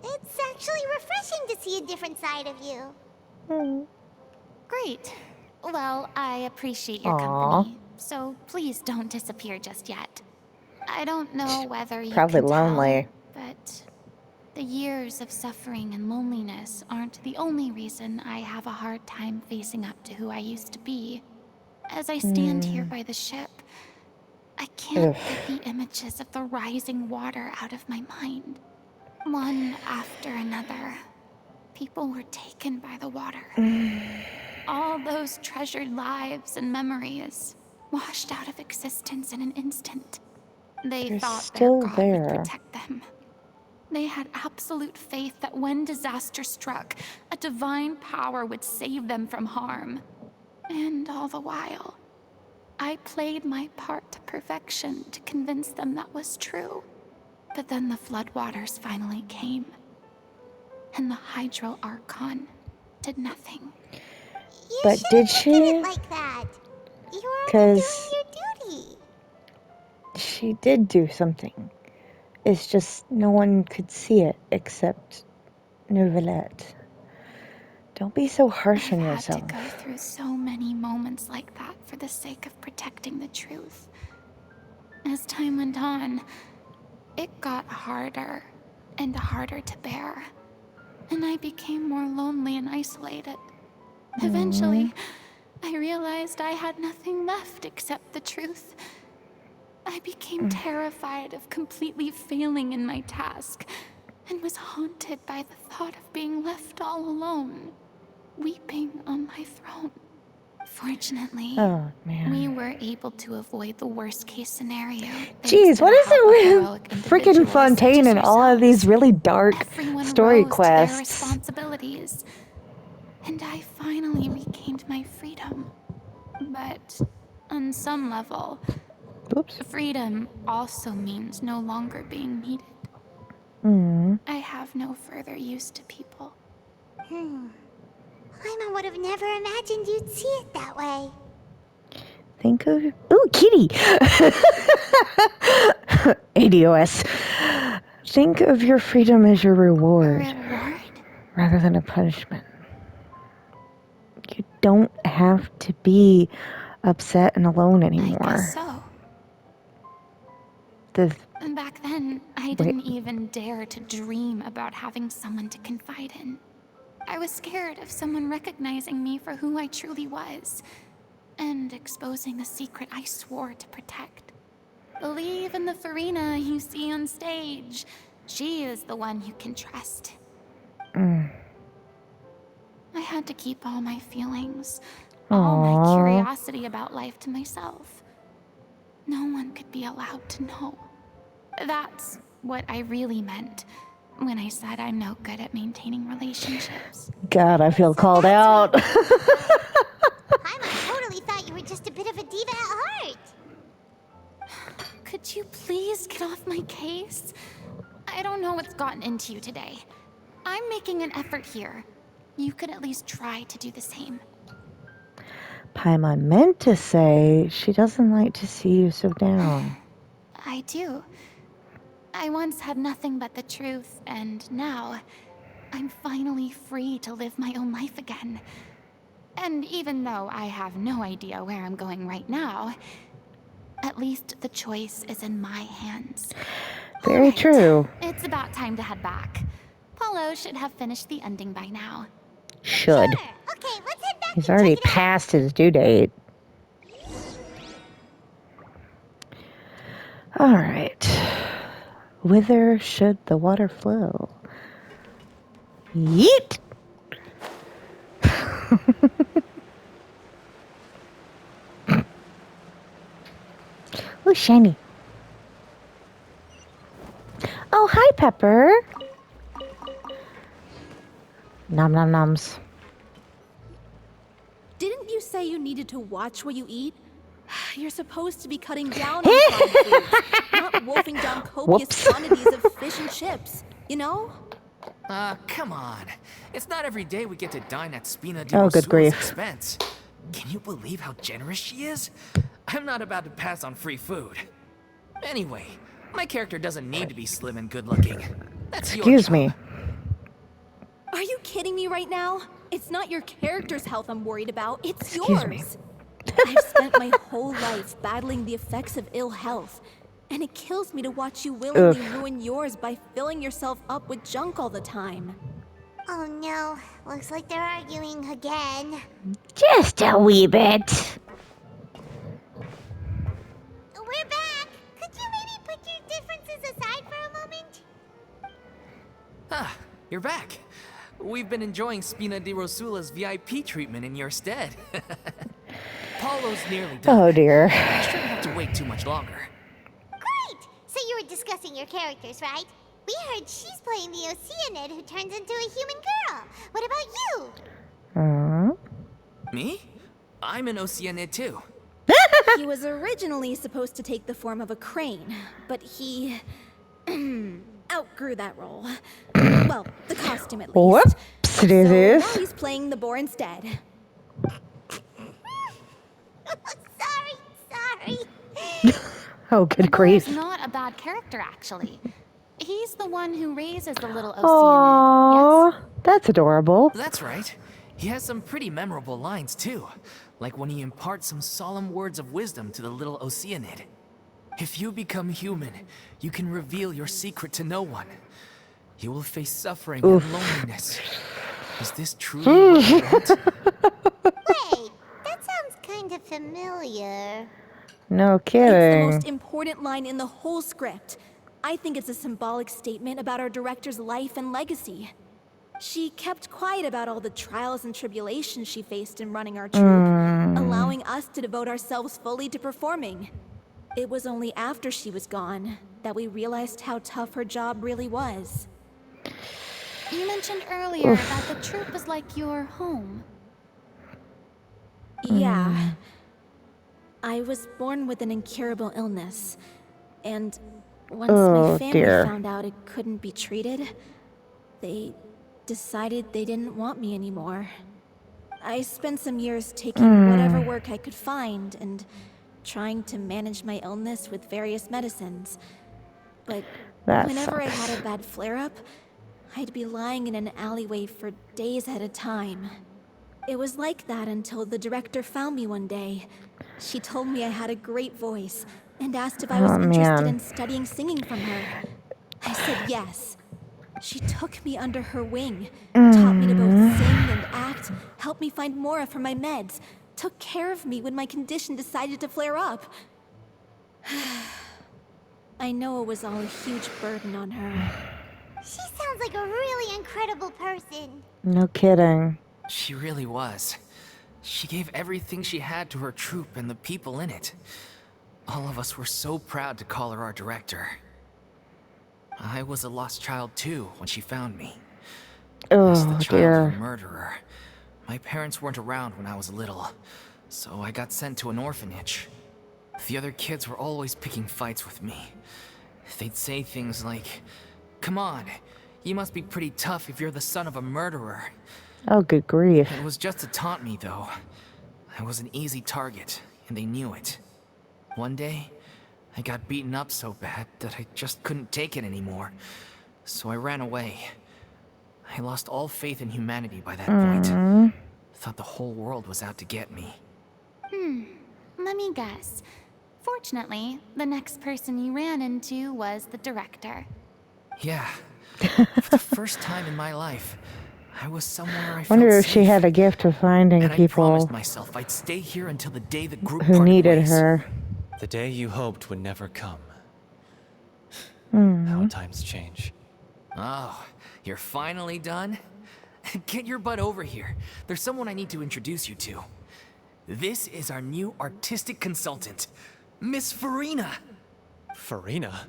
It's actually refreshing to see a different side of you. Great. Well, I appreciate your Aww. company, so please don't disappear just yet. I don't know whether you Probably can lonely. tell, but the years of suffering and loneliness aren't the only reason I have a hard time facing up to who I used to be. As I stand here by the ship, I can't get the images of the rising water out of my mind. One after another, people were taken by the water. All those treasured lives and memories washed out of existence in an instant. They They're thought their still god would there. protect them. They had absolute faith that when disaster struck, a divine power would save them from harm. And all the while, I played my part to perfection to convince them that was true. But then the floodwaters finally came, and the Hydro Archon did nothing. You But shouldn't did look at it she? like that. You were only doing 'Cause your duty. she did do something. It's just no one could see it except Neuvillette. Don't be so harsh I've on had yourself. to go through so many moments like that for the sake of protecting the truth. As time went on, it got harder and harder to bear, and I became more lonely and isolated. Eventually, I realized I had nothing left except the truth. I became terrified of completely failing in my task, and was haunted by the thought of being left all alone, weeping on my throne. Fortunately, Oh, man. we were able to avoid the worst case scenario. Jeez, what is it with freaking Fontaine and all of these really dark Everyone story rose to their quests? responsibilities, and I finally regained my freedom. But on some level, Oops. freedom also means no longer being needed. I have no further use to people. Paimon would have never imagined you'd see it that way. Think of... Ooh, kitty! ADOS. Think of your freedom as your reward, Reward? rather than a punishment. You don't have to be upset and alone I anymore. guess so. The... Back then, I didn't even dare to dream about having someone to confide in. I was scared of someone recognizing me for who I truly was, and exposing the secret I swore to protect. Believe in the Furina you see on stage. She is the one you can trust. I had to keep all my feelings, all my curiosity about life to myself. No one could be allowed to know. That's what I really meant when I said I'm no good at maintaining relationships. God, I feel called out. Paimon totally thought you were just a bit of a diva at heart. Could you please get off my case? I don't know what's gotten into you today. I'm making an effort here. You could at least try to do the same. Paimon meant to say she doesn't like to see you so down. I do. I once had nothing but the truth, and now I'm finally free to live my own life again. And even though I have no idea where I'm going right now, at least the choice is in my hands. Very Alright, true. It's about time to head back. Paulo should have finished the ending by now. Should. Sure. Okay, let's head back He's and already check it out. past his due date. Alright. Whither should the water flow? Yeet! Ooh, shiny. Oh, hi, Pepper. Nom nom noms. Didn't you say you needed to watch what you eat? You're supposed to be cutting down on fried foods, not wolfing down copious Whoops. quantities of fish and chips, you know? Come on. It's not every day we get to dine at Spina di Oh, good Rosula's grief. expense. Can you believe how generous she is? I'm not about to pass on free food. Anyway, my character doesn't need to be slim and good-looking. That's your Excuse job. me. Are you kidding me right now? It's not your character's health I'm worried about, it's Excuse me. yours. I've spent my whole life battling the effects of ill health, and it kills me to watch you willingly ruin yours by filling yourself up with junk all the time. Oh no, looks like they're arguing again. Just a wee bit. We're back. Could you maybe put your differences aside for a moment? Ah, you're back. We've been enjoying Spina di Rosula's VIP treatment in your stead. Paulo's nearly done. Oh, dear. I shouldn't have to wait too much longer. Great! So you were discussing your characters, right? We heard she's playing the Oceanid who turns into a human girl. What about you? Me? I'm an Oceanid too. He was originally supposed to take the form of a crane, but he outgrew that role. Well, the costume at least. Whoops, So it is. now he's playing the boar instead. Sorry. Oh, good He's grief. not a bad character, actually. He's the one who raises the little Oceanid. Aww, Yes? that's adorable. That's right. He has some pretty memorable lines too, like when he imparts some solemn words of wisdom to the little Oceanid. If you become human, you can reveal your secret to no one. You will face suffering and loneliness. Is this truly what you want? Wait, that sounds kind of familiar. No It's the kidding. most important line in the whole script. I think it's a symbolic statement about our director's life and legacy. She kept quiet about all the trials and tribulations she faced in running our troupe, allowing us to devote ourselves fully to performing. It was only after she was gone that we realized how tough her job really was. You mentioned earlier that the troupe was like your home. Yeah. I was born with an incurable illness, and once my family found out it couldn't be treated, they decided they didn't want me anymore. I spent some years taking whatever work I could find and trying to manage my illness with various medicines. But whenever I had a bad flare-up, I'd be lying in an alleyway for days at a time. It was like that until the director found me one day. She told me I had a great voice and asked if I was interested in studying singing from her. I said yes. She took me under her wing, taught me to both sing and act, helped me find Mora for my meds, took care of me when my condition decided to flare up. I know it was all a huge burden on her. She sounds like a really incredible person. No kidding. She really was. She gave everything she had to her troupe and the people in it. All of us were so proud to call her our director. I was a lost child too when she found me. As the child of a murderer. My parents weren't around when I was little, so I got sent to an orphanage. The other kids were always picking fights with me. They'd say things like, "Come on, you must be pretty tough if you're the son of a murderer." Oh, good grief. It was just to taunt me, though. I was an easy target, and they knew it. One day, I got beaten up so bad that I just couldn't take it anymore, so I ran away. I lost all faith in humanity by that point. Thought the whole world was out to get me. Let me guess. Fortunately, the next person you ran into was the director. Yeah. For the first time in my life, I was somewhere I felt Wonder if safe. she had a gift of finding And I people promised myself I'd stay here until the day the group who parted needed ways. her. The day you hoped would never come. How times change. Oh, you're finally done? Get your butt over here. There's someone I need to introduce you to. This is our new artistic consultant, Miss Furina. Furina?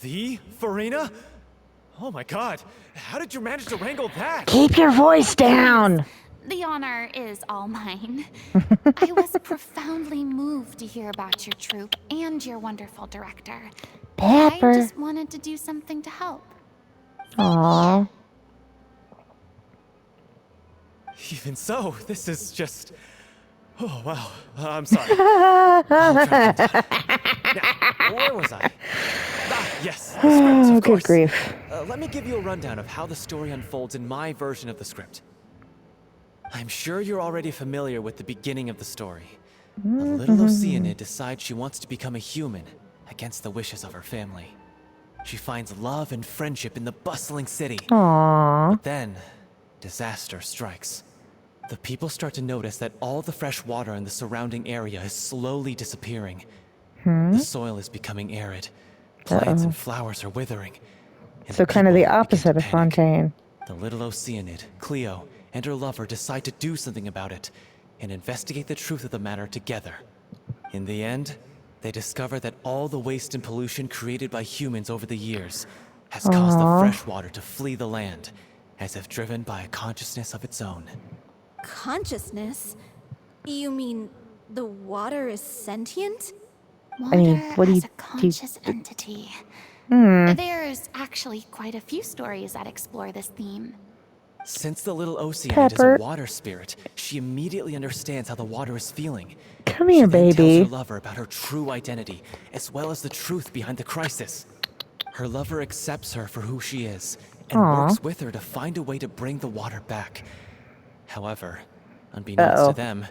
The Furina? Oh my god, how did you manage to wrangle that? Keep your voice down! The honor is all mine. I was profoundly moved to hear about your troupe and your wonderful director. Pepper. I just wanted to do something to help. Aww. Even so, this is just... Oh, wow. I'm sorry. I'll track them down. Now, where was I? Ah, yes, the script, Oh, of course. good grief. Let me give you a rundown of how the story unfolds in my version of the script. I'm sure you're already familiar with the beginning of the story. A little Oceanid decides she wants to become a human against the wishes of her family. She finds love and friendship in the bustling city. Aww. But then, disaster strikes. The people start to notice that all the fresh water in the surrounding area is slowly disappearing. The soil is becoming arid. Plants and flowers are withering. And So kind of the people begin to opposite of panic. Fontaine. The little Oceanid, Cleo, and her lover decide to do something about it and investigate the truth of the matter together. In the end, they discover that all the waste and pollution created by humans over the years has caused the fresh water to flee the land, as if driven by a consciousness of its own. Consciousness? You mean the water is sentient? Water what do as you- a conscious entity. There's actually quite a few stories that explore this theme. Since the little Oceanid Pepper. is a water spirit, she immediately understands how the water is feeling. Come here, She then tells baby. her lover about her true identity, as well as the truth behind the crisis. Her lover accepts her for who she is, and works with her to find a way to bring the water back. However, unbeknownst to them,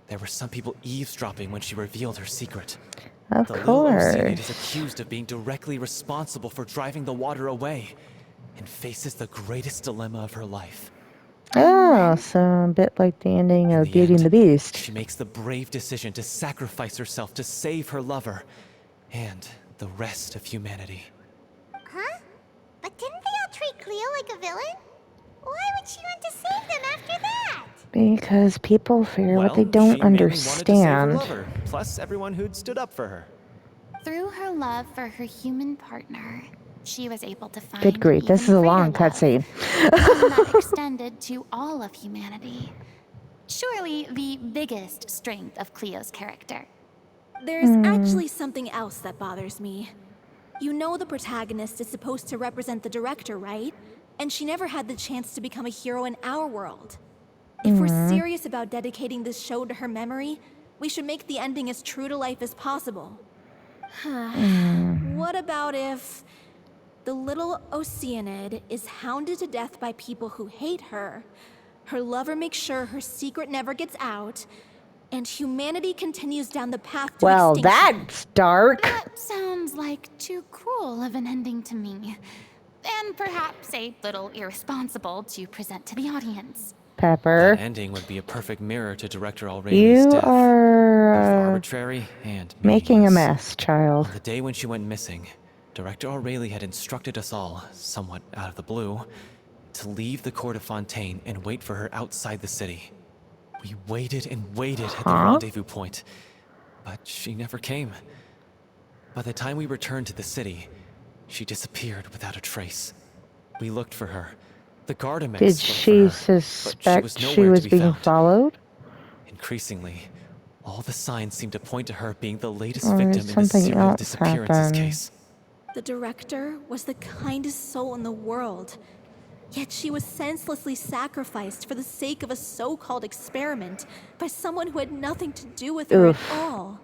there were some people eavesdropping when she revealed her secret. Of The little Oceanid is course. accused of being directly responsible for driving the water away, and faces the greatest dilemma of her life. Oh, so a bit like the ending In of the Beauty and the end, Beast. She makes the brave decision to sacrifice herself to save her lover and the rest of humanity. Huh? But didn't they all treat Cleo like a villain? Why would she want to save them after that? Because people fear what they Well, don't she mainly wanted to save her understand. lover, plus everyone who'd stood up for her. Through her love for her human partner, she was able to find Good grief, even this is a long greater love, cutscene. one that extended to all of humanity. Surely the biggest strength of Cleo's character. There's actually something else that bothers me. You know the protagonist is supposed to represent the director, right? And she never had the chance to become a hero in our world. If we're serious about dedicating this show to her memory, we should make the ending as true to life as possible. What about if the little Oceanid is hounded to death by people who hate her, her lover makes sure her secret never gets out, and humanity continues down the path to Well, extinction? that's dark. That sounds like too cruel of an ending to me. And perhaps a little irresponsible to present to the audience. Pepper, That ending would be a perfect mirror to Director Aurelia's you death. Both are arbitrary and making a meaningless. mess, child. On the day when she went missing, Director Aurelie had instructed us all, somewhat out of the blue, to leave the court of Fontaine and wait for her outside the city. We waited and waited at the rendezvous point, but she never came. By the time we returned to the city, she disappeared without a trace. We looked for her. The Gardamex Did looked she for her, but suspect she nowhere was to be being found. followed? Increasingly, all the signs seem to point to her being the latest Or victim did in the something serial else disappearances happen? case. The director was the kindest soul in the world. Yet she was senselessly sacrificed for the sake of a so-called experiment by someone who had nothing to do with her Oof. at all.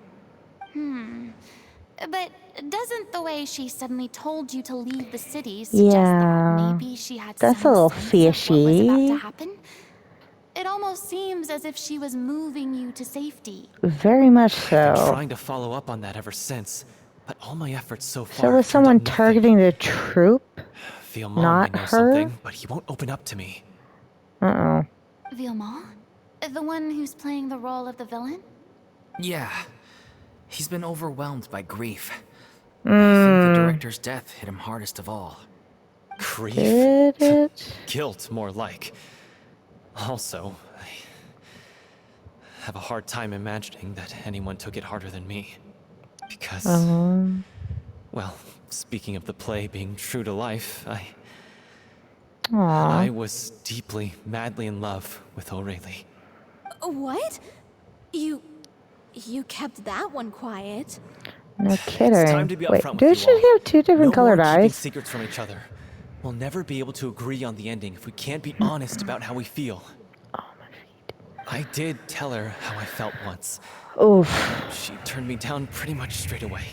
But doesn't the way she suddenly told you to leave the city suggest Yeah, that maybe she had that's some a little sense of what was about fishy. to happen? It almost seems as if she was moving you to safety. Very much I've been so. trying to follow up on that ever since, but all my efforts so far So was have turned someone up nothing. targeting the troop? Vilmon not might know her? something, but he won't open up to me. Uh-oh. Vilma? The one who's playing the role of the villain? Yeah. He's been overwhelmed by grief. I think the director's death hit him hardest of all. Grief? Did it? Guilt, more like. Also, I have a hard time imagining that anyone took it harder than me. Because, well, speaking of the play being true to life, I Aw. was deeply, madly in love with Aurelie. What? You kept that one quiet? No kidding. It's time to be Wait, upfront with did you she all. have two different No colored more keeping eyes? secrets from each other. We'll never be able to agree on the ending if we can't be honest about how we feel. I did tell her how I felt once. Oof. She turned me down pretty much straight away.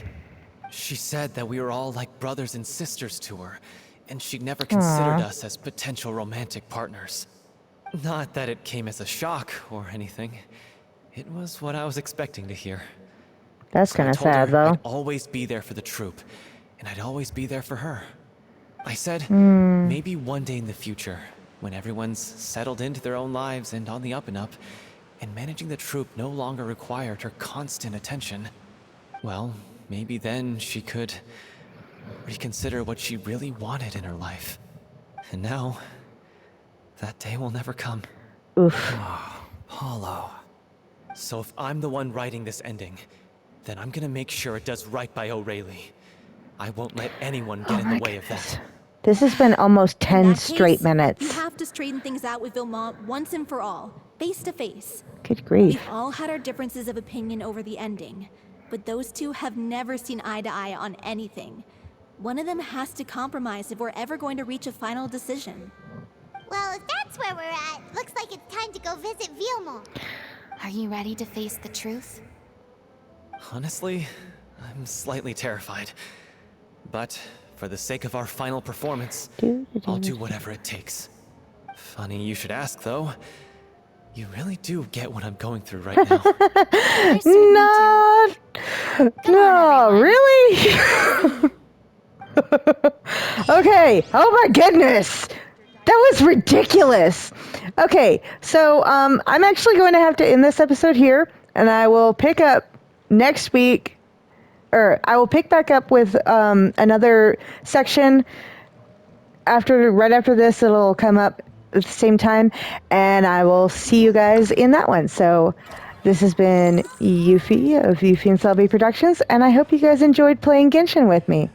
She said that we were all like brothers and sisters to her, and she'd never considered us as potential romantic partners. Not that it came as a shock or anything. It was what I was expecting to hear. That's So I kind of told sad, her though. I'd always be there for the troop, and I'd always be there for her. I said, maybe one day in the future, when everyone's settled into their own lives and on the up and up, and managing the troop no longer required her constant attention, well, maybe then she could reconsider what she really wanted in her life. And now, that day will never come. Oof. Paulo. So if I'm the one writing this ending, then I'm gonna make sure it does right by Aurelie. I won't let anyone get in the way of that. This has been almost In 10 that straight case, minutes. You have to straighten things out with Vilmont once and for all, face to face. Good grief. We've all had our differences of opinion over the ending, but those two have never seen eye to eye on anything. One of them has to compromise if we're ever going to reach a final decision. Well, if that's where we're at, looks like it's time to go visit Vilmont. Are you ready to face the truth? Honestly, I'm slightly terrified. But for the sake of our final performance, I'll do whatever it takes. Funny you should ask, though. You really do get what I'm going through right now. I certainly Not. No, really? Okay. Oh my goodness. That was ridiculous. Okay, so I'm actually going to have to end this episode here, and I will pick up next week, or I will pick back up with another section right after this. It'll come up at the same time, and I will see you guys in that one. So this has been Yuffie of Yuffie and Selby Productions, and I hope you guys enjoyed playing Genshin with me.